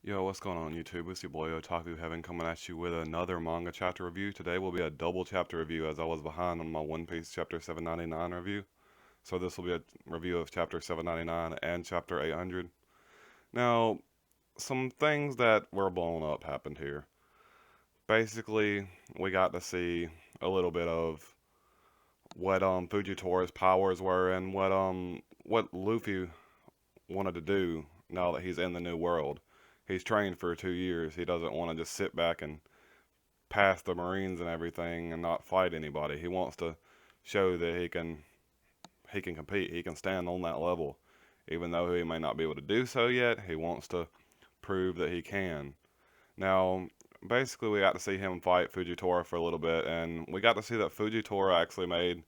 Yo, what's going on YouTube? It's your boy Otaku Heaven coming at you with another manga chapter review. Today will be a double chapter review as I was behind on my One Piece chapter 799 review. So this will be a review of chapter 799 and chapter 800. Now, some things that were blown up happened here. Basically, we got to see a little bit of what Fujitori's powers were and what Luffy wanted to do now that he's in the new world. He's trained for 2 years. He doesn't want to just sit back and pass the Marines and everything and not fight anybody. He wants to show that he can compete. He can stand on that level, even though he may not be able to do so yet. He wants to prove that he can. Now, basically, we got to see him fight Fujitora for a little bit, and we got to see that Fujitora actually made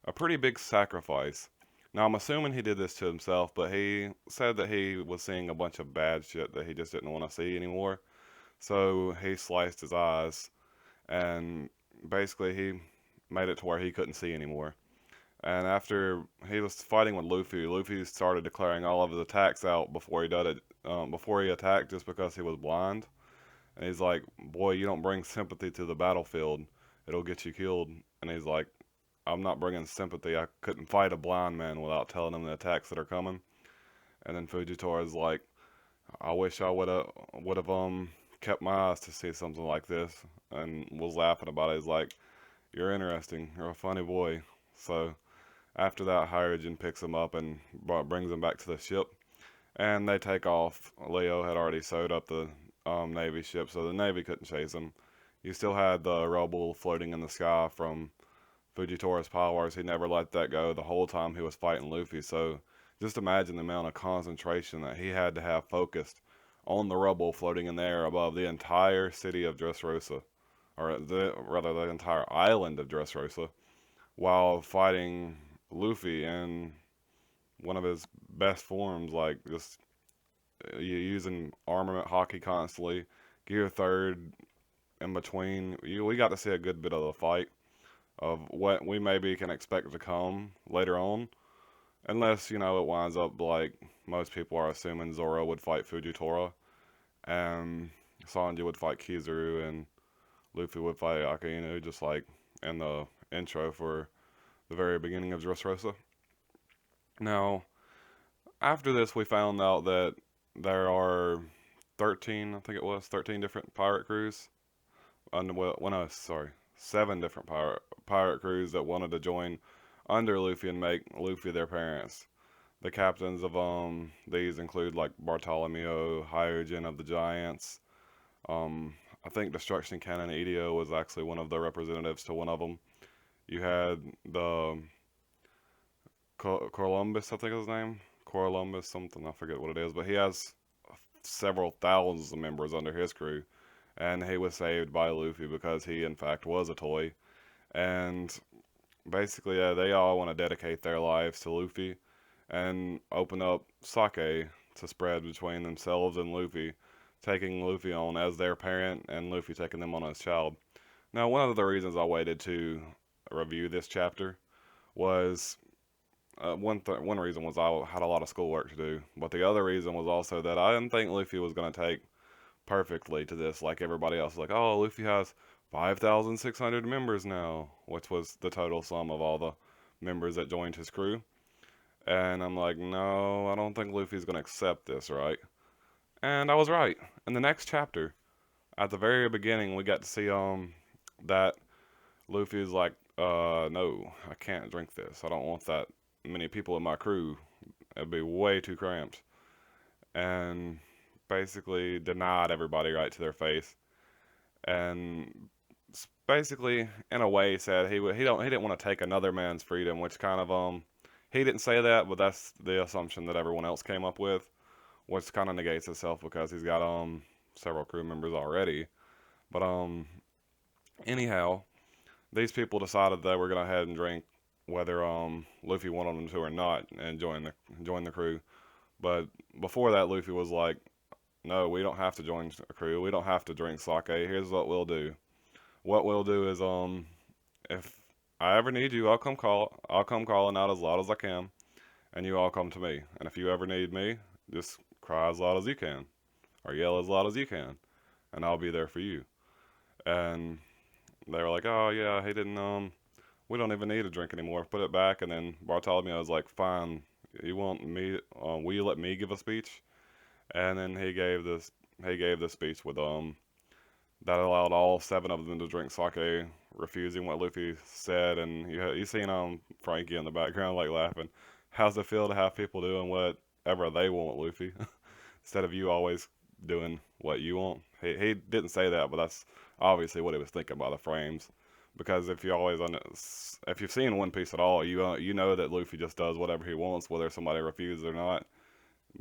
a pretty big sacrifice. Now, I'm assuming he did this to himself, but he said that he was seeing a bunch of bad shit that he just didn't want to see anymore. So he sliced his eyes and basically he made it to where he couldn't see anymore. And after he was fighting with Luffy, Luffy started declaring all of his attacks out before he did it. Before he attacked, just because he was blind. And he's like, "Boy, you don't bring sympathy to the battlefield; it'll get you killed." And he's like, "I'm not bringing sympathy. I couldn't fight a blind man without telling him the attacks that are coming." And then Fujitora is like, "I wish I would have kept my eyes to see something like this," and was laughing about it. He's like, "You're interesting. You're a funny boy." So after that, Hyrogen picks him up and brings him back to the ship, and they take off. Leo had already sewed up the Navy ship, so the Navy couldn't chase him. You still had the rubble floating in the sky from Fujitora's powers. He never let that go the whole time he was fighting Luffy. So just imagine the amount of concentration that he had to have focused on the rubble floating in the air above the entire city of Dressrosa, or rather the entire island of Dressrosa, while fighting Luffy in one of his best forms, like just using armament hockey constantly, gear third in between. We got to see a good bit of the fight of what we maybe can expect to come later on, unless it winds up like most people are assuming Zoro would fight Fujitora and Sanji would fight Kizaru and Luffy would fight Akainu, just like in the intro for the very beginning of Dressrosa. Now, after this, we found out that there are 13, I think it was, 13 different pirate crews. Well, no, sorry, 7 different pirate crews that wanted to join under Luffy and make Luffy their parents. The captains of these include like Bartolomeo, Hyojin of the Giants. I think Destruction Cannon Edio was actually one of the representatives to one of them. You had the Columbus, I think is his name. Columbus something, I forget what it is, but he has several thousands of members under his crew, and he was saved by Luffy because he, in fact, was a toy. And basically, yeah, they all want to dedicate their lives to Luffy and open up sake to spread between themselves and Luffy, taking Luffy on as their parent and Luffy taking them on as child. Now, one of the reasons I waited to review this chapter was one reason was I had a lot of schoolwork to do, but the other reason was also that I didn't think Luffy was going to take perfectly to this like everybody else. Like, oh, Luffy has 5,600 members now, which was the total sum of all the members that joined his crew. And I'm like, no, I don't think Luffy's going to accept this, right? And I was right. In the next chapter, at the very beginning, we got to see that Luffy's like, no, I can't drink this. I don't want that many people in my crew. It'd be way too cramped. And basically denied everybody right to their face. And basically, in a way, said he didn't want to take another man's freedom, which kind of he didn't say that, but that's the assumption that everyone else came up with, which kind of negates itself because he's got several crew members already. But anyhow, these people decided they were gonna head and drink whether Luffy wanted them to or not and join the crew. But before that, Luffy was like, "No, we don't have to join a crew. We don't have to drink sake. Here's what we'll do. What we'll do is if I ever need you, I'll come calling out as loud as I can, and you all come to me. And if you ever need me, just cry as loud as you can." or yell as loud as you can, and I'll be there for you. And they were like, oh yeah, he didn't we don't even need a drink anymore. Put it back. And then Bartholomew was like, fine, you want me? Will you let me give a speech? And then he gave the speech with that allowed all seven of them to drink sake, refusing what Luffy said. And you seen Frankie in the background like laughing. How's it feel to have people doing whatever they want, Luffy, instead of you always doing what you want? He didn't say that, but that's obviously what he was thinking by the frames. Because if you've seen One Piece at all, you know that Luffy just does whatever he wants, whether somebody refuses or not.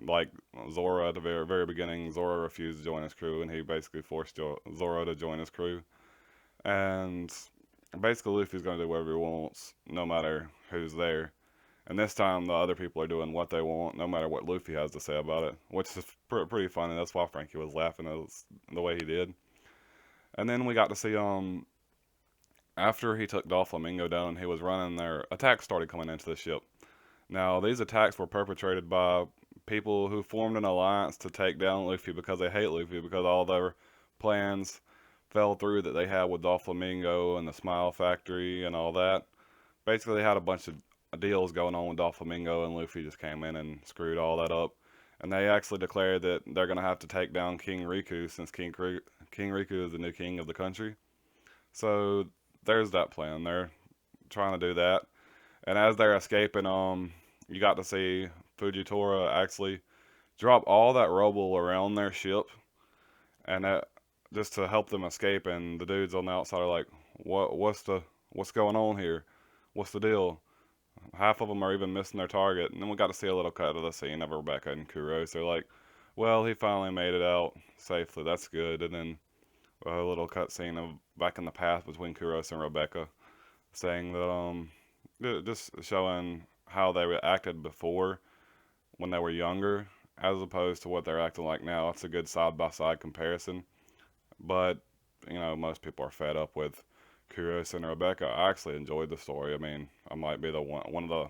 Like Zoro at the very beginning, Zoro refused to join his crew, and he basically forced Zoro to join his crew. And basically, Luffy's gonna do whatever he wants, no matter who's there. And this time, the other people are doing what they want, no matter what Luffy has to say about it, which is pretty funny. That's why Frankie was laughing the way he did. And then we got to see after he took Doflamingo down, he was running there. Attacks started coming into the ship. Now, these attacks were perpetrated by people who formed an alliance to take down Luffy because they hate Luffy because all their plans fell through that they had with Doflamingo and the Smile Factory and all that. Basically, they had a bunch of deals going on with Doflamingo, and Luffy just came in and screwed all that up. And they actually declared that they're going to have to take down King Riku since King Riku is the new king of the country. So there's that plan. They're trying to do that. And as they're escaping, you got to see Fujitora actually drop all that rubble around their ship, and that just to help them escape. And the dudes on the outside are like, what's going on here? What's the deal? Half of them are even missing their target. And then we got to see a little cut of the scene of Rebecca and Kuro. So they're like, well, he finally made it out safely. That's good. And then a little cut scene of back in the past between Kuros and Rebecca, saying that just showing how they acted before when they were younger, as opposed to what they're acting like now. It's a good side by side comparison. But most people are fed up with Kuros and Rebecca. I actually enjoyed the story. I mean, I might be the one of the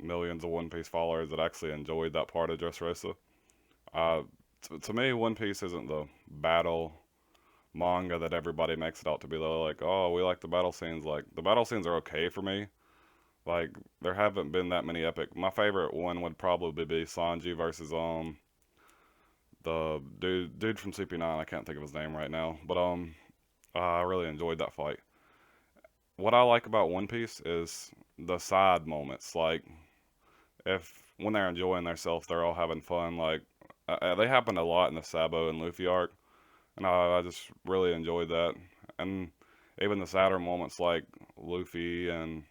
millions of One Piece followers that actually enjoyed that part of Dressrosa. Uh, to me, One Piece isn't the battle manga that everybody makes it out to be. They're like, oh, we like the battle scenes. Like, the battle scenes are okay for me. Like, there haven't been that many epic. My favorite one would probably be Sanji versus the dude from CP9. I can't think of his name right now, but I really enjoyed that fight. What I like about One Piece is the side moments. Like, if when they're enjoying themselves, they're all having fun. Like, they happen a lot in the Sabo and Luffy arc, and I just really enjoyed that. And even the sadder moments like Luffy and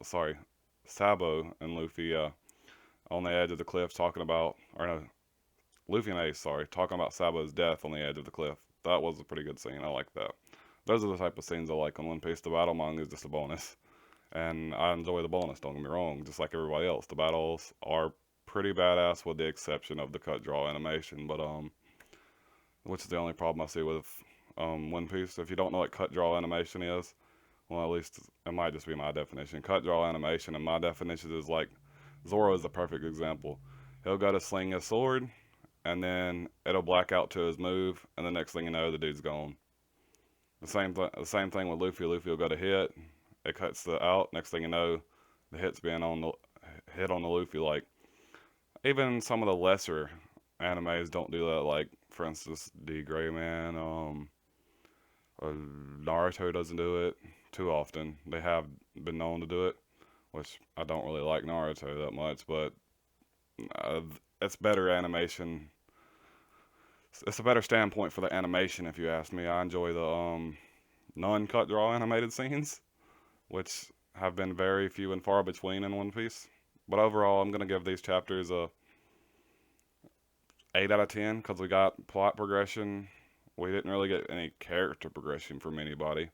sorry, Sabo and Luffy on the edge of the cliff talking about, or no, Luffy and Ace, sorry, talking about Sabo's death on the edge of the cliff. That was a pretty good scene. I like that. Those are the type of scenes I like on One Piece. The battle manga is just a bonus, and I enjoy the bonus. Don't get me wrong. Just like everybody else, the battles are pretty badass with the exception of the cut draw animation. But which is the only problem I see with One Piece. If you don't know what cut draw animation is, well, at least it might just be my definition. Cut draw animation, and my definition is like Zoro is the perfect example. He'll go to sling his sword, and then it'll black out to his move, and the next thing you know, the dude's gone. The same thing with Luffy. Luffy will go to hit, it cuts the out. Next thing you know, the hit's being on the hit on the Luffy. Like even some of the lesser animes don't do that. Like for instance, D Gray Man, Naruto doesn't do it too often. They have been known to do it, which I don't really like Naruto that much, but uh, it's better animation. It's a better standpoint for the animation, if you ask me. I enjoy the non-cut draw animated scenes, which have been very few and far between in One Piece. But overall, I'm gonna give these chapters a 8 out of 10 because we got plot progression. We didn't really get any character progression from anybody.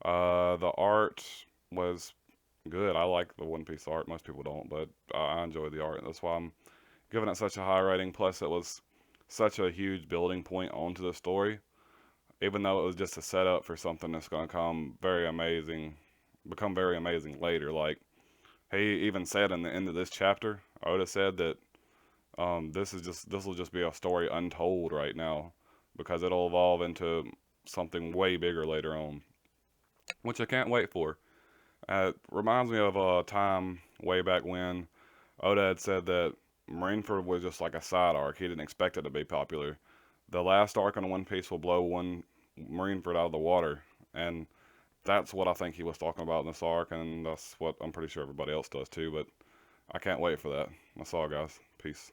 The art was good. I like the One Piece art. Most people don't, but I enjoy the art. That's why I'm giving it such a high rating. Plus, it was such a huge building point onto the story, even though it was just a setup for something that's going to become very amazing later. Like he even said in the end of this chapter, Oda said that This will just be a story untold right now because it'll evolve into something way bigger later on, which I can't wait for. It reminds me of a time way back when Oda had said that Marineford was just like a side arc. He didn't expect it to be popular. The last arc on One Piece will blow one Marineford out of the water, and that's what I think he was talking about in this arc, and that's what I'm pretty sure everybody else does too. But I can't wait for that. That's all, guys. Peace.